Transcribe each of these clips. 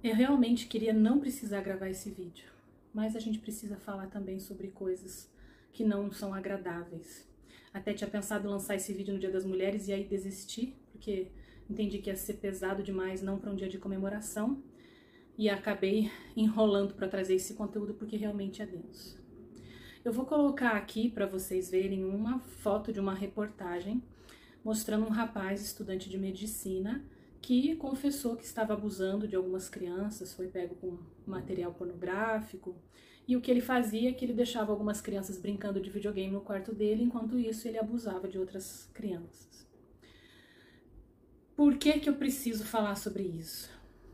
Eu realmente queria não precisar gravar esse vídeo, mas a gente precisa falar também sobre coisas que não são agradáveis. Até tinha pensado em lançar esse vídeo no Dia das Mulheres e aí desisti, porque entendi que ia ser pesado demais, não para um dia de comemoração, e acabei enrolando para trazer esse conteúdo porque realmente é denso. Eu vou colocar aqui para vocês verem uma foto de uma reportagem mostrando um rapaz estudante de medicina que confessou que estava abusando de algumas crianças, foi pego com material pornográfico, e o que ele fazia é que ele deixava algumas crianças brincando de videogame no quarto dele, enquanto isso ele abusava de outras crianças. Por que que eu preciso falar sobre isso?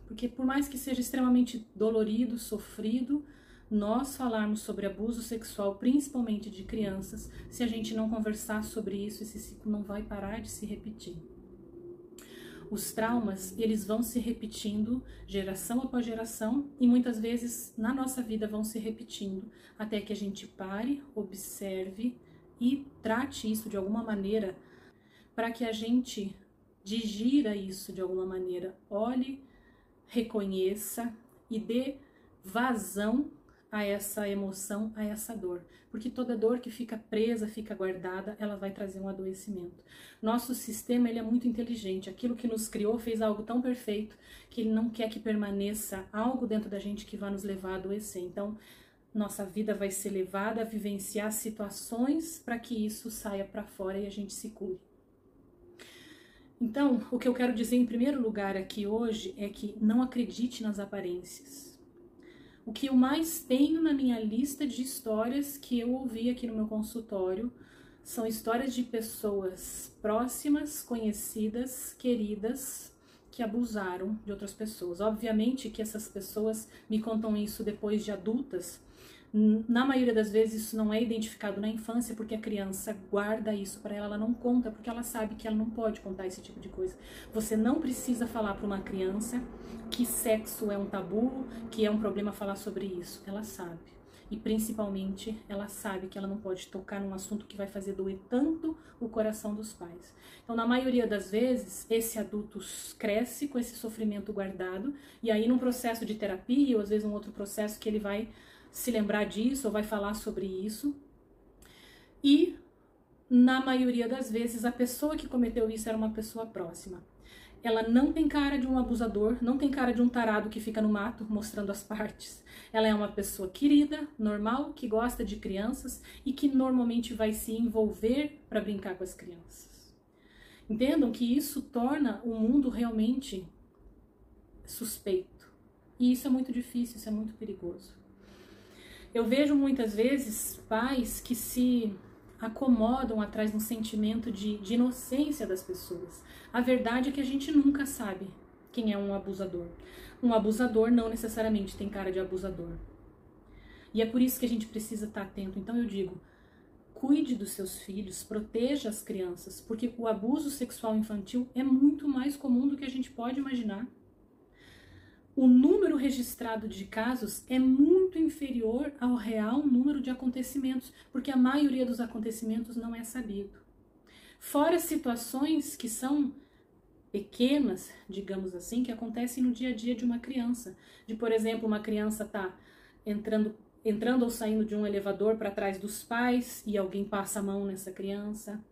Porque por mais que seja extremamente dolorido, sofrido, nós falarmos sobre abuso sexual, principalmente de crianças, se a gente não conversar sobre isso, esse ciclo não vai parar de se repetir. Os traumas, eles vão se repetindo geração após geração e muitas vezes na nossa vida vão se repetindo até que a gente pare, observe e trate isso de alguma maneira para que a gente digira isso de alguma maneira, olhe, reconheça e dê vazão a essa emoção, a essa dor. Porque toda dor que fica presa, fica guardada, ela vai trazer um adoecimento. Nosso sistema, ele é muito inteligente. Aquilo que nos criou fez algo tão perfeito que ele não quer que permaneça algo dentro da gente que vai nos levar a adoecer. Então, nossa vida vai ser levada a vivenciar situações para que isso saia para fora e a gente se cure. Então, o que eu quero dizer em primeiro lugar aqui hoje é que não acredite nas aparências. O que eu mais tenho na minha lista de histórias que eu ouvi aqui no meu consultório são histórias de pessoas próximas, conhecidas, queridas, que abusaram de outras pessoas. Obviamente que essas pessoas me contam isso depois de adultas. Na maioria das vezes isso não é identificado na infância porque a criança guarda isso para ela, ela não conta porque ela sabe que ela não pode contar esse tipo de coisa. Você não precisa falar para uma criança que sexo é um tabu, que é um problema falar sobre isso. Ela sabe. E principalmente ela sabe que ela não pode tocar num assunto que vai fazer doer tanto o coração dos pais. Então, na maioria das vezes, esse adulto cresce com esse sofrimento guardado e aí num processo de terapia ou às vezes um outro processo que ele vai se lembrar disso ou vai falar sobre isso. E na maioria das vezes a pessoa que cometeu isso era uma pessoa próxima. Ela não tem cara de um abusador, não tem cara de um tarado que fica no mato mostrando as partes. Ela é uma pessoa querida, normal, que gosta de crianças e que normalmente vai se envolver para brincar com as crianças. Entendam que isso torna o mundo realmente suspeito. E isso é muito difícil, isso é muito perigoso. Eu vejo muitas vezes pais que se acomodam atrás de um sentimento de inocência das pessoas. A verdade é que a gente nunca sabe quem é um abusador. Um abusador não necessariamente tem cara de abusador. E é por isso que a gente precisa estar atento. Então eu digo, cuide dos seus filhos, proteja as crianças, porque o abuso sexual infantil é muito mais comum do que a gente pode imaginar. O número registrado de casos é muito inferior ao real número de acontecimentos, porque a maioria dos acontecimentos não é sabido. Fora situações que são pequenas, digamos assim, que acontecem no dia a dia de uma criança. De, por exemplo, uma criança tá entrando ou saindo de um elevador para trás dos pais e alguém passa a mão nessa criança.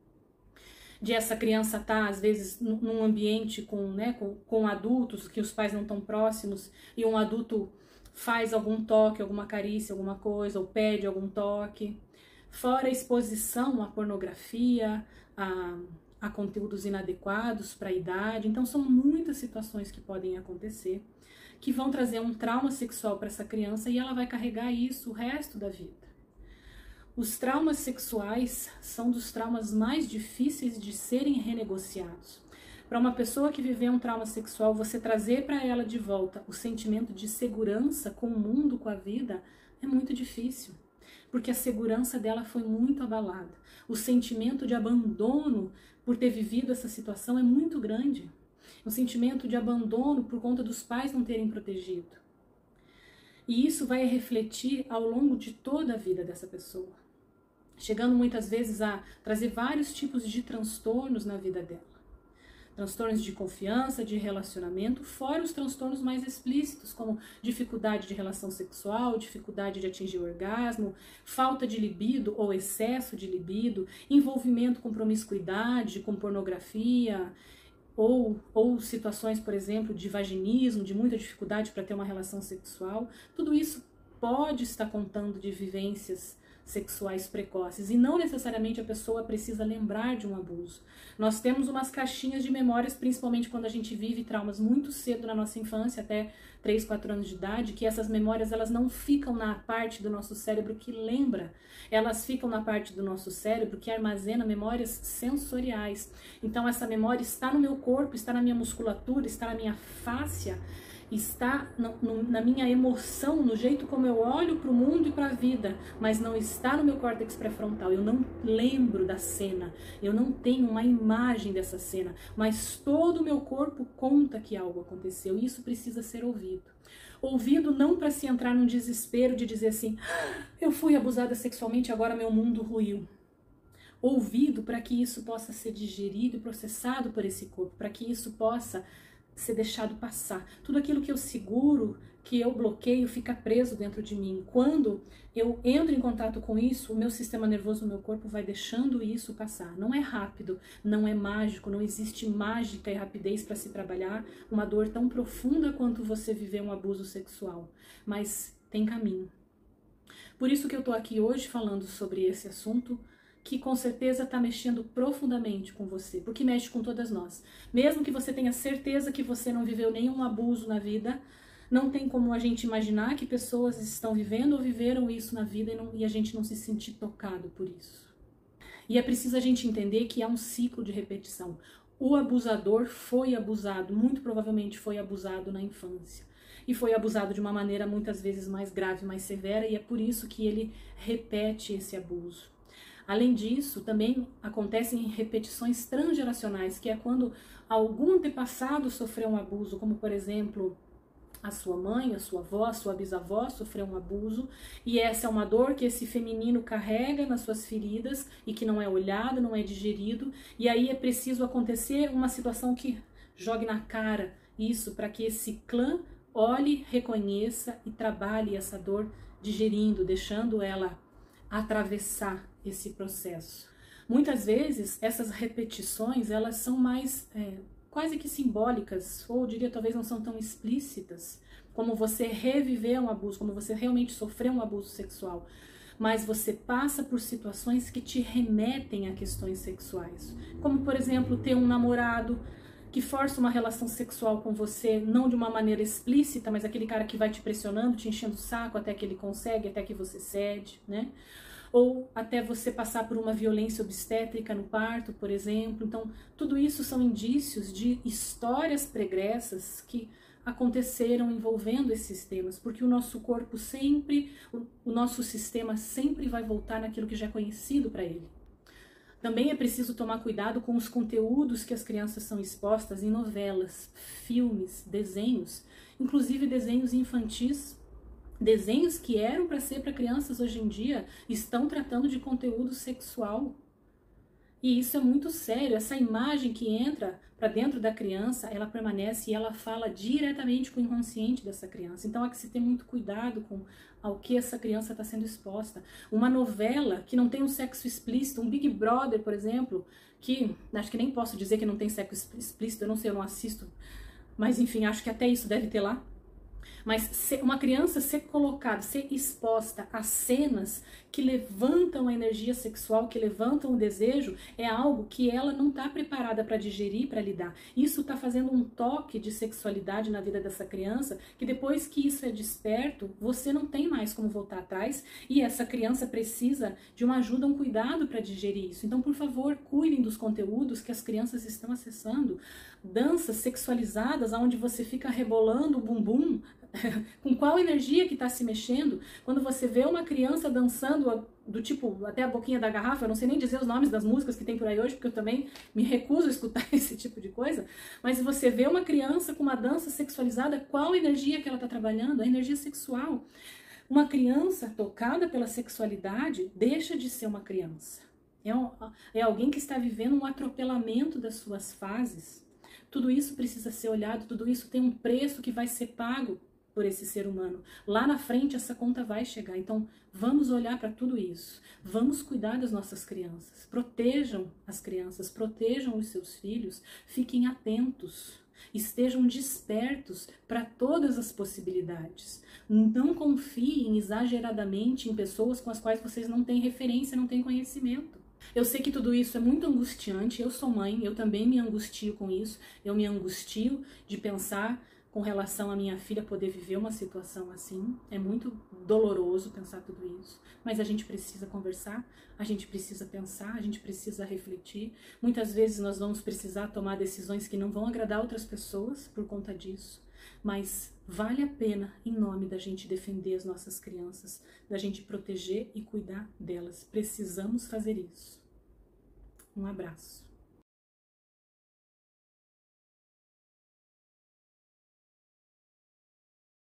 De essa criança estar, às vezes, num ambiente com adultos, que os pais não estão próximos, e um adulto faz algum toque, alguma carícia, alguma coisa, ou pede algum toque. Fora a exposição à pornografia, a conteúdos inadequados para a idade. Então, são muitas situações que podem acontecer, que vão trazer um trauma sexual para essa criança e ela vai carregar isso o resto da vida. Os traumas sexuais são dos traumas mais difíceis de serem renegociados. Para uma pessoa que viveu um trauma sexual, você trazer para ela de volta o sentimento de segurança com o mundo, com a vida, é muito difícil, porque a segurança dela foi muito abalada. O sentimento de abandono por ter vivido essa situação é muito grande. O sentimento de abandono por conta dos pais não terem protegido. E isso vai refletir ao longo de toda a vida dessa pessoa, chegando muitas vezes a trazer vários tipos de transtornos na vida dela. transtornos de confiança, de relacionamento, fora os transtornos mais explícitos, como dificuldade de relação sexual, dificuldade de atingir o orgasmo, falta de libido ou excesso de libido, envolvimento com promiscuidade, com pornografia, ou situações, por exemplo, de vaginismo, de muita dificuldade para ter uma relação sexual. Tudo isso pode estar contando de vivências sexuais precoces, e não necessariamente a pessoa precisa lembrar de um abuso. Nós temos umas caixinhas de memórias, principalmente quando a gente vive traumas muito cedo na nossa infância, até 3, 4 anos de idade, que essas memórias elas não ficam na parte do nosso cérebro que lembra, elas ficam na parte do nosso cérebro que armazena memórias sensoriais. Então essa memória está no meu corpo, está na minha musculatura, está na minha fáscia, está na minha emoção, no jeito como eu olho para o mundo e para a vida, mas não está no meu córtex pré-frontal. Eu não lembro da cena, eu não tenho uma imagem dessa cena, mas todo o meu corpo conta que algo aconteceu, e isso precisa ser ouvido. Ouvido não para se entrar num desespero de dizer assim, eu fui abusada sexualmente, agora meu mundo ruiu. Ouvido para que isso possa ser digerido e processado por esse corpo, para que isso possa ser deixado passar. Tudo aquilo que eu seguro, que eu bloqueio, fica preso dentro de mim. Quando eu entro em contato com isso, o meu sistema nervoso, o meu corpo vai deixando isso passar. Não é rápido, não é mágico, não existe mágica e rapidez para se trabalhar uma dor tão profunda quanto você viver um abuso sexual. Mas tem caminho. Por isso que eu tô aqui hoje falando sobre esse assunto, que com certeza está mexendo profundamente com você, porque mexe com todas nós. Mesmo que você tenha certeza que você não viveu nenhum abuso na vida, não tem como a gente imaginar que pessoas estão vivendo ou viveram isso na vida e a gente não se sentir tocado por isso. E é preciso a gente entender que há um ciclo de repetição. O abusador foi abusado, muito provavelmente foi abusado na infância. E foi abusado de uma maneira muitas vezes mais grave, mais severa, e é por isso que ele repete esse abuso. Além disso, também acontecem repetições transgeracionais, que é quando algum antepassado sofreu um abuso, como por exemplo, a sua mãe, a sua avó, a sua bisavó sofreu um abuso, e essa é uma dor que esse feminino carrega nas suas feridas e que não é olhado, não é digerido, e aí é preciso acontecer uma situação que jogue na cara isso, para que esse clã olhe, reconheça e trabalhe essa dor digerindo, deixando ela atravessar esse processo. Muitas vezes essas repetições elas são mais quase que simbólicas, ou eu diria talvez não são tão explícitas, como você reviver um abuso, como você realmente sofreu um abuso sexual, mas você passa por situações que te remetem a questões sexuais, como por exemplo ter um namorado que força uma relação sexual com você, não de uma maneira explícita, mas aquele cara que vai te pressionando, te enchendo o saco até que ele consegue, até que você cede, né? Ou até você passar por uma violência obstétrica no parto, por exemplo. Então, tudo isso são indícios de histórias pregressas que aconteceram envolvendo esses temas, porque o nosso corpo sempre, o nosso sistema sempre vai voltar naquilo que já é conhecido para ele. Também é preciso tomar cuidado com os conteúdos que as crianças são expostas em novelas, filmes, desenhos, inclusive desenhos infantis. Desenhos que eram para ser para crianças hoje em dia estão tratando de conteúdo sexual. E isso é muito sério. Essa imagem que entra para dentro da criança, ela permanece e ela fala diretamente com o inconsciente dessa criança. Então há que se ter muito cuidado com ao que essa criança está sendo exposta. Uma novela que não tem um sexo explícito, um Big Brother, por exemplo, que acho que nem posso dizer que não tem sexo explícito, eu não sei, eu não assisto, mas enfim, acho que até isso deve ter lá. Mas uma criança ser colocada, ser exposta a cenas que levantam a energia sexual, que levantam o desejo, é algo que ela não está preparada para digerir, para lidar. Isso está fazendo um toque de sexualidade na vida dessa criança, que depois que isso é desperto, você não tem mais como voltar atrás, e essa criança precisa de uma ajuda, um cuidado para digerir isso. Então, por favor, cuidem dos conteúdos que as crianças estão acessando. Danças sexualizadas, onde você fica rebolando o bumbum, com qual energia que está se mexendo. Quando você vê uma criança dançando do tipo até a boquinha da garrafa, eu não sei nem dizer os nomes das músicas que tem por aí hoje, porque eu também me recuso a escutar esse tipo de coisa, mas você vê uma criança com uma dança sexualizada, qual energia que ela está trabalhando? A energia sexual. Uma criança tocada pela sexualidade deixa de ser uma criança. É alguém que está vivendo um atropelamento das suas fases. Tudo isso precisa ser olhado, tudo isso tem um preço que vai ser pago por esse ser humano. Lá na frente essa conta vai chegar. Então vamos olhar para tudo isso. Vamos cuidar das nossas crianças. Protejam as crianças, protejam os seus filhos. Fiquem atentos. Estejam despertos para todas as possibilidades. Não confiem exageradamente em pessoas com as quais vocês não têm referência, não têm conhecimento. Eu sei que tudo isso é muito angustiante. Eu sou mãe, eu também me angustio com isso. Eu me angustio de pensar com relação à minha filha poder viver uma situação assim. É muito doloroso pensar tudo isso, mas a gente precisa conversar, a gente precisa pensar, a gente precisa refletir. Muitas vezes nós vamos precisar tomar decisões que não vão agradar outras pessoas por conta disso, mas vale a pena, em nome da gente defender as nossas crianças, da gente proteger e cuidar delas. Precisamos fazer isso. Um abraço.